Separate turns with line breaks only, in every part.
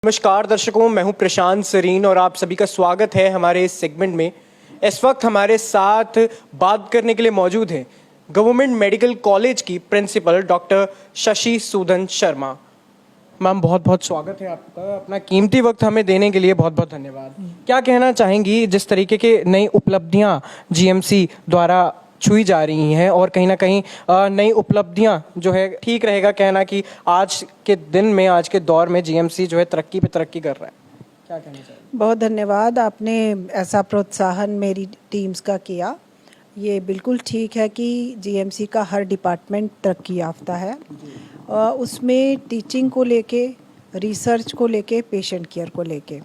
नमस्कार दर्शकों, मैं हूं प्रशांत सरीन और आप सभी का स्वागत है हमारे इस सेगमेंट में। इस वक्त हमारे साथ बात करने के लिए मौजूद हैं गवर्नमेंट मेडिकल कॉलेज की principal doctor Shashi Sudan Sharma. Ma'am, बहुत बहुत स्वागत है आपका। अपना कीमती वक्त हमें देने के लिए बहुत बहुत धन्यवाद। क्या कहना चाहेंगी, जिस तरीके के नई उपलब्धियां जीएमसी द्वारा छुई जा रही हैं और कहीं ना कहीं नई उपलब्धियां जो है, ठीक रहेगा कहना कि आज के दिन में, आज के दौर में जीएमसी जो है तरक्की पे तरक्की कर रहा है, क्या कहना चाहिए?
बहुत धन्यवाद, आपने ऐसा प्रोत्साहन मेरी टीम्स का किया। ये बिल्कुल ठीक है कि जीएमसी का हर डिपार्टमेंट तरक्की याफ्ता है। उसमें टीचिंग को लेके, रिसर्च को लेके, पेशेंट केयर को लेके।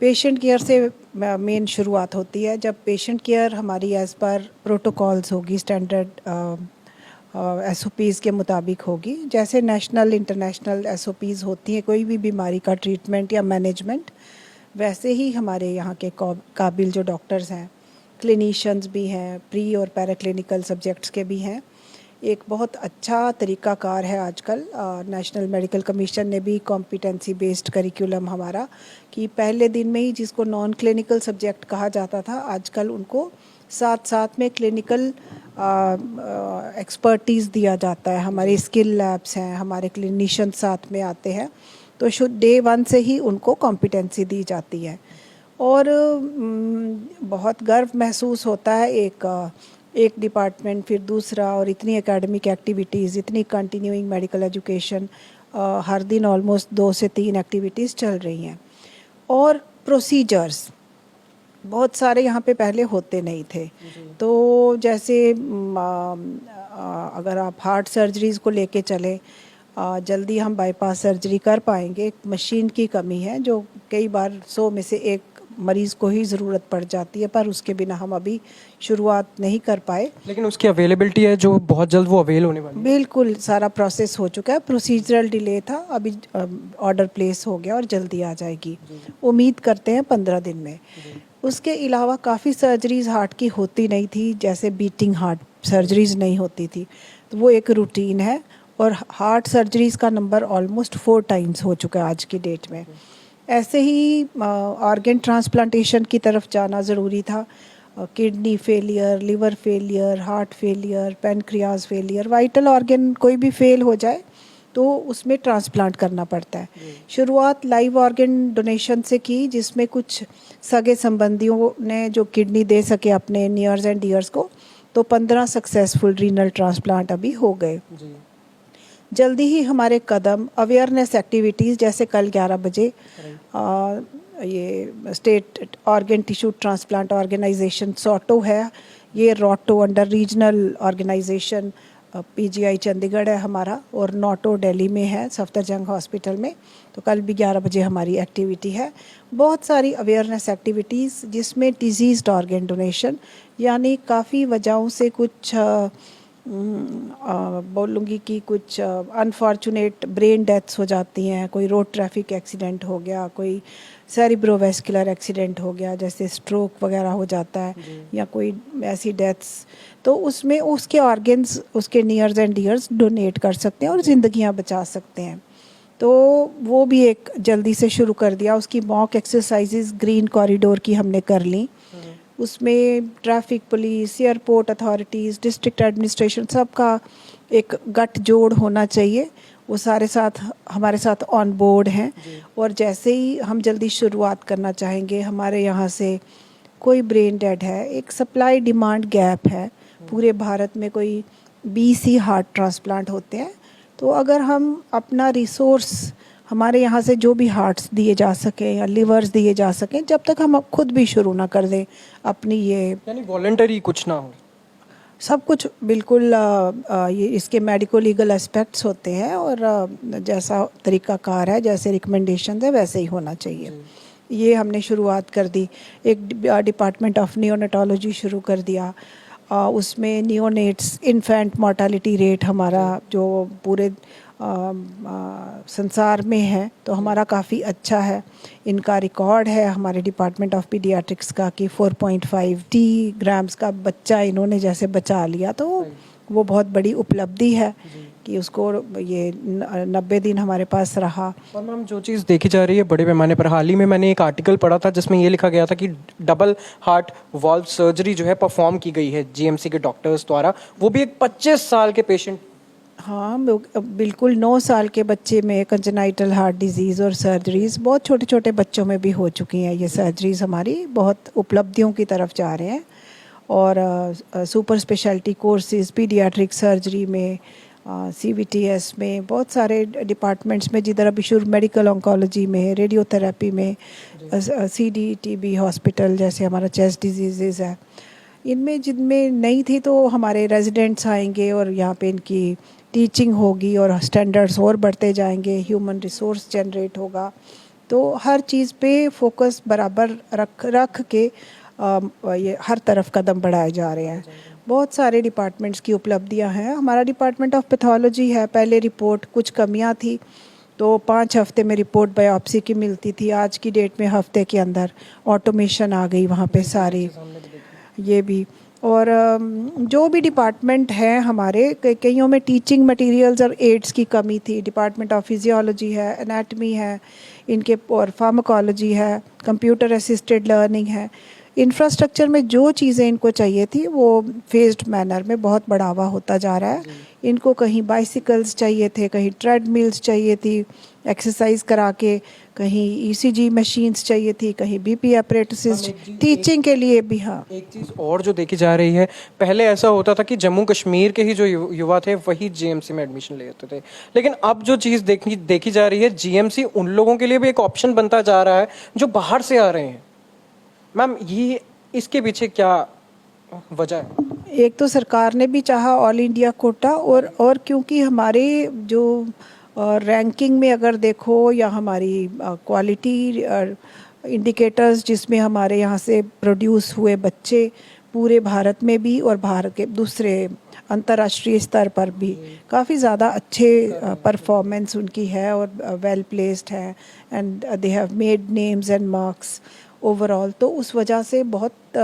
पेशेंट केयर से मेन शुरुआत होती है। जब पेशेंट केयर हमारी एज़ पर प्रोटोकॉल्स होगी, स्टैंडर्ड एसओपीज़ के मुताबिक होगी, जैसे नेशनल इंटरनेशनल एसओपीज़ होती हैं कोई भी बीमारी का ट्रीटमेंट या मैनेजमेंट, वैसे ही हमारे यहाँ के काबिल जो डॉक्टर्स हैं, क्लिनिशियंस भी हैं, प्री और पैरा क्लिनिकल सब्जेक्ट्स के भी हैं। एक बहुत अच्छा तरीक़ाकार है आजकल। नेशनल मेडिकल कमीशन ने भी कॉम्पिटेंसी बेस्ड करिकुलम हमारा, कि पहले दिन में ही जिसको नॉन क्लिनिकल सब्जेक्ट कहा जाता था, आजकल उनको साथ साथ में क्लिनिकल एक्सपर्टीज़ दिया जाता है। हमारे स्किल लैब्स हैं, हमारे क्लिनिशियन साथ में आते हैं, तो शुड डे वन से ही उनको कॉम्पिटेंसी दी जाती है। और बहुत गर्व महसूस होता है, एक डिपार्टमेंट फिर दूसरा, और इतनी एकेडमिक एक्टिविटीज़, इतनी कंटिन्यूइंग मेडिकल एजुकेशन, हर दिन ऑलमोस्ट 2 से 3 एक्टिविटीज़ चल रही हैं। और प्रोसीजर्स बहुत सारे यहाँ पे पहले होते नहीं थे। तो जैसे अगर आप हार्ट सर्जरीज़ को लेके चले, जल्दी हम बाईपास सर्जरी कर पाएंगे। मशीन की कमी है, जो कई बार 100 में से 1 मरीज़ को ही ज़रूरत पड़ जाती है, पर उसके बिना हम अभी शुरुआत नहीं कर पाए।
लेकिन उसकी अवेलेबिलिटी है जो बहुत जल्द वो अवेल होने वाली है।
बिल्कुल, सारा प्रोसेस हो चुका है। प्रोसीजरल डिले था, अभी ऑर्डर प्लेस हो गया और जल्दी आ जाएगी। उम्मीद करते हैं 15 दिन में। उसके अलावा काफ़ी सर्जरीज़ हार्ट की होती नहीं थी, जैसे बीटिंग हार्ट सर्जरीज़ नहीं होती थी, तो वो एक रूटीन है। और हार्ट सर्जरीज़ का नंबर ऑलमोस्ट 4 टाइम्स हो चुका है आज की डेट में। ऐसे ही ऑर्गन ट्रांसप्लांटेशन की तरफ जाना ज़रूरी था। Kidney failure, liver failure, heart failure, pancreas failure, vital organ कोई भी फेल हो जाए तो उसमें ट्रांसप्लांट करना पड़ता है। शुरुआत लाइव ऑर्गन डोनेशन से की, जिसमें कुछ सगे संबंधियों ने जो किडनी दे सके अपने नियर्स एंड डियर्स को, तो 15 सक्सेसफुल रीनल ट्रांसप्लांट अभी हो गए। जल्दी ही हमारे कदम अवेयरनेस एक्टिविटीज़, जैसे कल 11 बजे ये state organ tissue transplant organisation SOTTO है, ये ROTTO under regional organisation PGI Chandigarh है हमारा, और नॉटो दिल्ली में है सफदरजंग हॉस्पिटल में। तो कल भी 11 बजे हमारी एक्टिविटी है। बहुत सारी अवेयरनेस एक्टिविटीज़, जिसमें डिजीज़्ड ऑर्गन डोनेशन, यानी काफ़ी वजहों से कुछ बोलूँगी कि कुछ अनफॉर्चुनेट ब्रेन डेथ्स हो जाती हैं। कोई रोड ट्रैफिक एक्सीडेंट हो गया, कोई सेरिब्रोवैस्कुलर एक्सीडेंट हो गया, जैसे स्ट्रोक वगैरह हो जाता है, या कोई ऐसी डेथ्स, तो उसमें उसके ऑर्गन्स उसके नियर्स एंड डियर्स डोनेट कर सकते हैं और ज़िंदगियां बचा सकते हैं। तो वो भी एक जल्दी से शुरू कर दिया। उसकी मॉक एक्सरसाइजेज ग्रीन कॉरिडोर की हमने कर ली। उसमें traffic police, airport authorities, district administration, सबका एक गठ जोड़ होना चाहिए। वो सारे साथ हमारे साथ ऑन बोर्ड हैं। और जैसे ही हम जल्दी शुरुआत करना चाहेंगे, हमारे यहाँ से कोई ब्रेन डेड है, एक सप्लाई डिमांड गैप है, पूरे भारत में कोई 20 ही हार्ट ट्रांसप्लांट होते हैं। तो अगर हम अपना रिसोर्स, हमारे यहाँ से जो भी हार्ट्स दिए जा सकें या लिवर्स दिए जा सकें, जब तक हम खुद भी शुरू ना कर दें अपनी, ये
यानी वॉलंटरी कुछ ना हो,
सब कुछ बिल्कुल ये इसके मेडिको लीगल एस्पेक्ट्स होते हैं, और जैसा तरीक़ाकार है, जैसे रिकमेंडेशन है, वैसे ही होना चाहिए। ये हमने शुरुआत कर दी। एक डिपार्टमेंट ऑफ नियोनेटोलॉजी शुरू कर दिया। उसमें नियोनेट्स इन्फेंट मोर्टालिटी रेट हमारा जो पूरे संसार में है, तो हमारा काफ़ी अच्छा है। इनका रिकॉर्ड है हमारे डिपार्टमेंट ऑफ पीडियाट्रिक्स का कि 4.5 ग्राम्स का बच्चा इन्होंने जैसे बचा लिया, तो वो बहुत बड़ी उपलब्धि है कि उसको ये 90 दिन हमारे पास रहा।
और मैम जो चीज़ देखी जा रही है बड़े पैमाने पर, हाल ही में मैंने एक आर्टिकल पढ़ा था जिसमें ये लिखा गया था कि डबल हार्ट वाल्व सर्जरी जो है परफॉर्म की गई है जीएमसी के डॉक्टर्स द्वारा, वो भी एक 25 साल के पेशेंट।
हाँ बिल्कुल, 9 साल के बच्चे में कंजेनाइटल हार्ट डिजीज़ और सर्जरीज़ बहुत छोटे छोटे बच्चों में भी हो चुकी हैं। ये सर्जरीज़ हमारी बहुत उपलब्धियों की तरफ जा रहे हैं। और super speciality courses paediatric surgery में, सीवीटीएस में, बहुत सारे डिपार्टमेंट्स में, जिधर अभी शुरू मेडिकल ऑन्कोलॉजी में, रेडियोथेरेपी में, सीडीटीबी हॉस्पिटल जैसे हमारा चेस्ट डिजीज़ है, इनमें जिनमें नहीं थी तो हमारे रेजिडेंट्स आएंगे और यहाँ पे इनकी टीचिंग होगी और स्टैंडर्ड्स और बढ़ते जाएंगे, ह्यूमन रिसोर्स जनरेट होगा। तो हर चीज़ पे फोकस बराबर रख के ये हर तरफ कदम बढ़ाए जा रहे हैं। बहुत सारे डिपार्टमेंट्स की उपलब्धियां हैं। हमारा डिपार्टमेंट ऑफ पैथोलॉजी है, पहले रिपोर्ट कुछ कमियां थी तो 5 हफ्ते में रिपोर्ट बायोप्सी की मिलती थी। आज की डेट में हफ्ते के अंदर ऑटोमेशन आ गई वहाँ पे सारी, ये भी। और जो भी डिपार्टमेंट हैं हमारे, कईयों में टीचिंग मटेरियल्स और एड्स की कमी थी। डिपार्टमेंट ऑफ फिजियोलॉजी है, एनाटमी है इनके, और फार्माकोलॉजी है, कंप्यूटर असिस्टेड लर्निंग है। इंफ्रास्ट्रक्चर में जो चीज़ें इनको चाहिए थी वो फेज्ड मैनर में बहुत बढ़ावा होता जा रहा है। इनको कहीं बाइसिकल्स चाहिए थे, कहीं ट्रेडमिल्स चाहिए थी एक्सरसाइज करा के, कहीं ईसीजी मशीन्स चाहिए थी, कहीं बीपी अपरेटसेस टीचिंग के लिए भी। हाँ,
एक चीज़ और जो देखी जा रही है, पहले ऐसा होता था कि जम्मू कश्मीर के ही जो युवा थे वही जीएमसी में एडमिशन लेते थे, लेकिन अब जो चीज़ देखी जा रही है, जीएमसी उन लोगों के लिए भी एक ऑप्शन बनता जा रहा है जो बाहर से आ रहे हैं। मैम ये इसके पीछे क्या वजह है?
एक तो सरकार ने भी चाहा ऑल इंडिया कोटा, और क्योंकि हमारे जो रैंकिंग में अगर देखो या हमारी क्वालिटी इंडिकेटर्स जिसमें हमारे यहाँ से प्रोड्यूस हुए बच्चे पूरे भारत में भी और भारत के दूसरे अंतर्राष्ट्रीय स्तर पर भी काफ़ी ज़्यादा अच्छे परफॉर्मेंस उनकी है और वेल प्लेस्ड है, and they have made names and marks overall. तो उस वजह से बहुत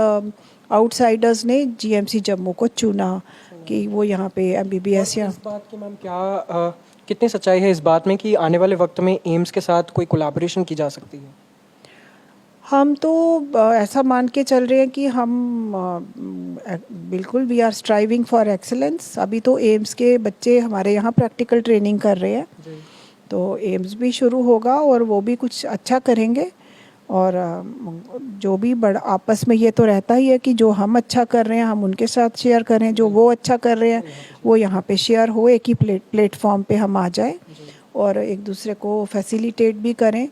आउटसाइडर्स ने जीएमसी जम्मू को चुना कि वो यहाँ पे एमबीबीएस या।
इस बात की मैम क्या कितनी सच्चाई है इस बात में कि आने वाले वक्त में एम्स के साथ कोई कोलैबोरेशन की जा सकती है?
हम तो ऐसा मान के चल रहे हैं कि हम बिल्कुल we are striving for excellence. अभी तो एम्स के बच्चे हमारे यहाँ प्रैक्टिकल ट्रेनिंग कर रहे हैं, तो एम्स भी शुरू होगा और वो भी कुछ अच्छा करेंगे। और जो भी बड़ा आपस में ये तो रहता ही है कि जो हम अच्छा कर रहे हैं हम उनके साथ शेयर करें, जो वो अच्छा कर रहे हैं वो यहाँ पे शेयर हो, एक ही प्लेटफॉर्म पे हम आ जाएं और एक दूसरे को फैसिलिटेट भी करें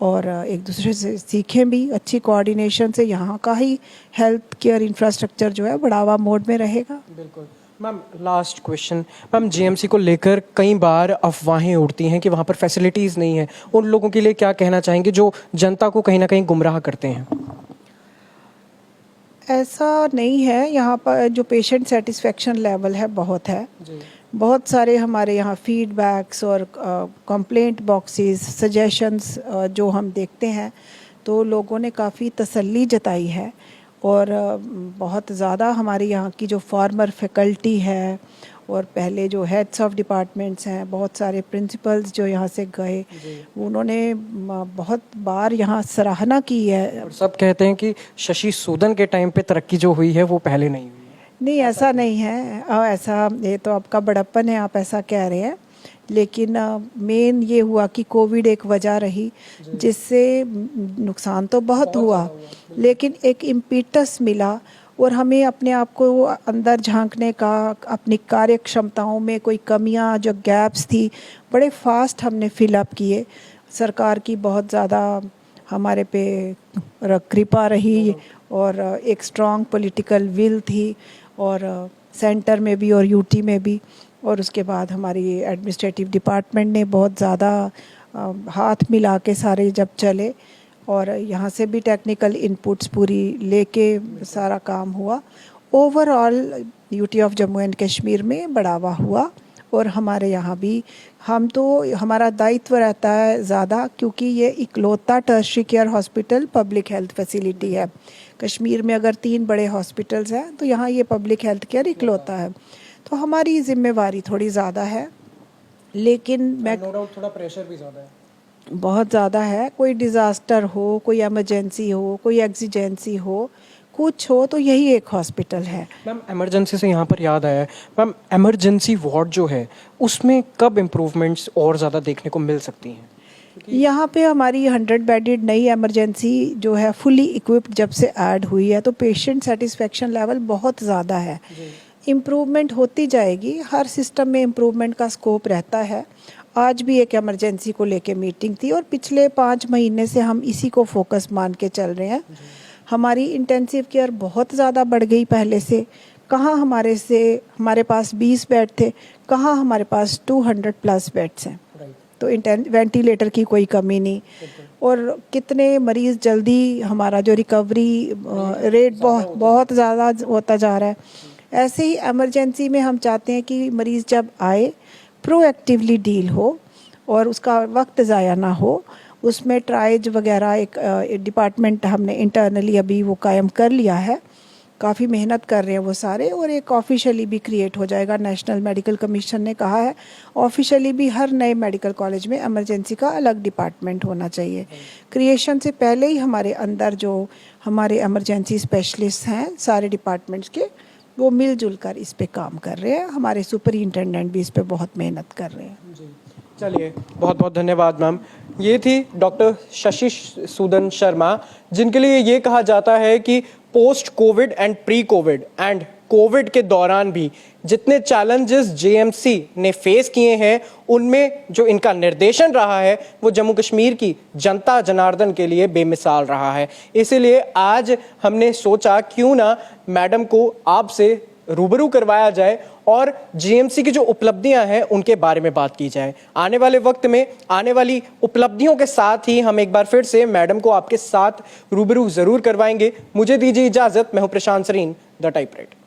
और एक दूसरे से सीखें भी। अच्छी कोऑर्डिनेशन से यहाँ का ही हेल्थ केयर इंफ्रास्ट्रक्चर जो है बढ़ावा मोड में रहेगा।
बिल्कुल। Ma'am last question, ma'am GMC को लेकर कई बार अफवाहें उड़ती हैं कि वहाँ पर फैसिलिटीज़ नहीं है, उन लोगों के लिए क्या कहना चाहेंगे जो जनता को कहीं ना कहीं गुमराह करते हैं?
ऐसा नहीं है, यहाँ पर जो पेशेंट सेटिस्फेक्शन लेवल है बहुत है जी। बहुत सारे हमारे यहाँ फीडबैक्स और कंप्लेंट बॉक्सेस, सजेशंस जो हम देखते हैं तो लोगों ने काफ़ी तसल्ली जताई है। और बहुत ज़्यादा हमारे यहाँ की जो फॉर्मर फैकल्टी है और पहले जो हेड्स ऑफ डिपार्टमेंट्स हैं, बहुत सारे प्रिंसिपल्स जो यहाँ से गए, उन्होंने बहुत बार यहाँ सराहना की है।
और सब कहते हैं कि शशि सूदन के टाइम पे तरक्की जो हुई है वो पहले नहीं हुई है।
नहीं, ऐसा नहीं है, ऐसा ये तो आपका बड़प्पन है, आप ऐसा कह रहे हैं। लेकिन मेन ये हुआ कि कोविड एक वजह रही जिससे नुकसान तो बहुत हुआ, लेकिन एक इम्पीटस मिला और हमें अपने आप को अंदर झांकने का, अपनी कार्य क्षमताओं में कोई कमियां जो गैप्स थी बड़े फास्ट हमने फिलअप किए। सरकार की बहुत ज़्यादा हमारे पे कृपा रही और एक स्ट्रॉन्ग पॉलिटिकल विल थी, और सेंटर में भी और यूटी में भी। और उसके बाद हमारी एडमिनिस्ट्रेटिव डिपार्टमेंट ने बहुत ज़्यादा हाथ मिला के सारे जब चले, और यहाँ से भी टेक्निकल इनपुट्स पूरी लेके सारा काम हुआ। Overall UT of Jammu and Kashmir में बढ़ावा हुआ। और हमारे यहाँ भी हम तो हमारा दायित्व रहता है ज़्यादा, क्योंकि ये इकलौता tertiary care hospital public health facility है। कश्मीर में अगर 3 बड़े हॉस्पिटल्स हैं तो यहाँ ये पब्लिक हेल्थ केयर इकलौता है, तो हमारी जिम्मेवारी थोड़ी ज़्यादा है लेकिन मैं
नो डाउट थोड़ा प्रेशर भी ज़्यादा है।
बहुत ज़्यादा है, कोई डिज़ास्टर हो, कोई इमरजेंसी हो, कोई एक्सीजेंसी हो, कुछ हो तो यही एक हॉस्पिटल है।
मैम इमरजेंसी से यहाँ पर याद आया है, मैम इमरजेंसी वार्ड जो है उसमें कब इम्प्रूवमेंट्स और ज़्यादा देखने को मिल सकती हैं?
यहाँ पे हमारी 100 बेडेड नई इमरजेंसी जो है फुली इक्विप्ड जब से ऐड हुई है, तो पेशेंट सेटिस्फेक्शन लेवल बहुत ज़्यादा है। इम्प्रूवमेंट होती जाएगी, हर सिस्टम में इम्प्रूवमेंट का स्कोप रहता है। आज भी एक इमरजेंसी को लेके मीटिंग थी और पिछले 5 महीने से हम इसी को फोकस मान के चल रहे हैं। हमारी इंटेंसिव केयर बहुत ज़्यादा बढ़ गई पहले से। कहाँ हमारे पास 20 बेड थे, कहाँ हमारे पास 200 प्लस बेड्स हैं। तो वेंटिलेटर की कोई कमी नहीं, और कितने मरीज़ जल्दी, हमारा जो रिकवरी रेट बहुत ज़्यादा होता जा रहा है। ऐसे ही इमरजेंसी में हम चाहते हैं कि मरीज़ जब आए प्रोएक्टिवली डील हो और उसका वक्त ज़ाया ना हो। उसमें ट्राइज वगैरह एक डिपार्टमेंट हमने इंटरनली अभी वो कायम कर लिया है, काफ़ी मेहनत कर रहे हैं वो सारे, और एक ऑफिशियली भी क्रिएट हो जाएगा। नेशनल मेडिकल कमीशन ने कहा है ऑफिशियली भी हर नए मेडिकल कॉलेज में इमरजेंसी का अलग डिपार्टमेंट होना चाहिए। क्रिएशन से पहले ही हमारे अंदर जो हमारे इमरजेंसी स्पेशलिस्ट हैं सारे डिपार्टमेंट्स के, वो मिलजुल कर इस पे काम कर रहे हैं। हमारे सुपरिंटेंडेंट भी इस पे बहुत मेहनत कर रहे हैं।
चलिए, बहुत बहुत धन्यवाद मैम। ये थी डॉक्टर शशि सूदन शर्मा, जिनके लिए ये कहा जाता है कि post Covid and pre Covid and Covid के दौरान भी जितने चैलेंजेस जेएमसी ने फेस किए हैं, उनमें जो इनका निर्देशन रहा है वो जम्मू कश्मीर की जनता जनार्दन के लिए बेमिसाल रहा है। इसीलिए आज हमने सोचा क्यों ना मैडम को आपसे रूबरू करवाया जाए और जीएमसी की जो उपलब्धियां हैं उनके बारे में बात की जाए। आने वाले वक्त में आने वाली उपलब्धियों के साथ ही हम एक बार फिर से मैडम को आपके साथ रूबरू जरूर करवाएंगे। मुझे दीजिए इजाजत, मैं हूं प्रशांत सरीन, द टाइपराइटर।